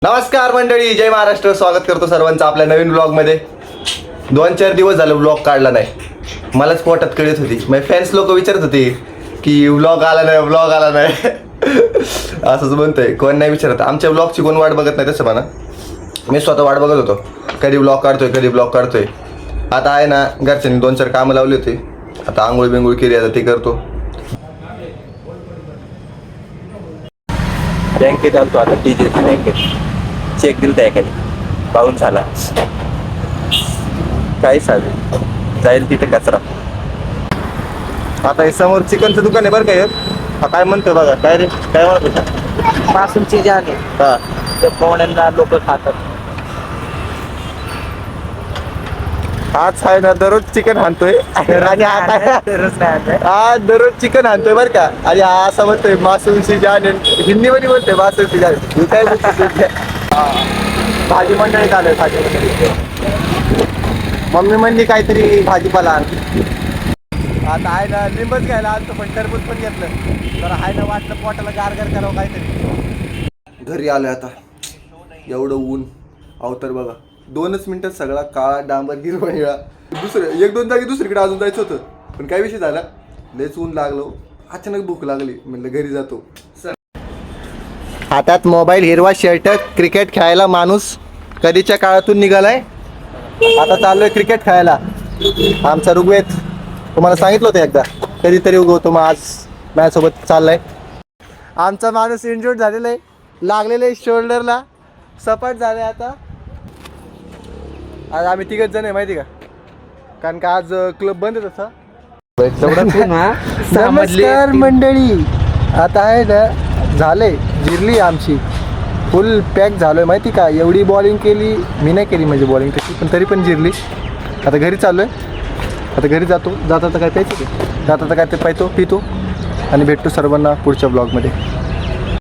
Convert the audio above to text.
नमस्कार मंडळी, जय महाराष्ट्र. स्वागत करतो सर्वांचं आपल्या नवीन ब्लॉगमध्ये. 2-4 दिवस झाले ब्लॉग काढला नाही. मलाच पोटात कळत होती. माझे फॅन्स लोक विचारत होते की ब्लॉग आला नाही असंच म्हणतोय. कोण नाही विचारत. आमच्या ब्लॉगची कोण वाट बघत नाही तसं म्हणा. मी स्वतः वाट बघत होतो, कधी ब्लॉग काढतोय. आता आहे ना, घरच्यांनी 2-4 कामं लावली होती. आता आंघोळ बिंगोळ केली, आता ते करतो. बँकेत आलतो आता, टीचर बँकेत चेक दिल त्या एखादी पाहून झाला. काय सांगू, जाईल तिथे कचरा. आता हे समोर चिकनचं दुकान आहे बरं काय. काय म्हणतोय बघा. काय रे, काय म्हणत होता? मासूमची जाग आहे. हा, त्या कोवड्यांना लोक खातात. आज आहे ना, दररोज चिकन हाणतोय आणि आज दररोज चिकन हाणतोय बरं का. आणि हा असं म्हणतोय मासूमची जान. हिंदी मध्ये बोलतोय मासूमची जान. मी काय बोलतोय, भाजी मंडळीत आलोय. भाजी मंडळी मम्मी म्हणली काहीतरी भाजीपाला आण. आता आहे ना, लिंबच घ्यायला आलतो पण टरबूज पण घेतलं. तर आहे ना, वाटलं पोटाला गारगार करावं काहीतरी. घरी आलोय आता. एवढं ऊन अवतर बघा. 2च मिनिटात सगळा काळा डांबर हिरवा. दुसरं 1-2 जागी दुसरीकडे अजून जायचं होतं, पण काय विषय झाला, लयच ऊन लागलो. अचानक भूक लागली, म्हणलं घरी जातो. हातात मोबाईल, हिरवा शर्ट, क्रिकेट खेळायला माणूस कधीच्या काळातून निघालाय. आता चाललोय क्रिकेट खेळायला. आमचा ऋग्वेद तुम्हाला सांगितलं होतं एकदा, कधीतरी उगवतो. मग आज माझ्यासोबत चाललाय. आमचा माणूस इंजर्ड झालेला आहे, लागलेलं आहे शोल्डरला, सपाट झाले. आता आज आम्ही 3 जण आहे माहिती का, कारण का आज क्लब बंद आहे तसा. नमस्कार मंडळी. आता आहे ना, झाले जिरली आमची, फुल पॅक झालोय माहिती का. एवढी बॉलिंग केली मी, नाही केली म्हणजे बॉलिंग तशी, पण तरी पण जिरली. आता घरी चाललोय. आता घरी जातो. जाता तर काय प्यायचं, जाता तर काय ते पितो आणि भेटतो सर्वांना पुढच्या ब्लॉगमध्ये.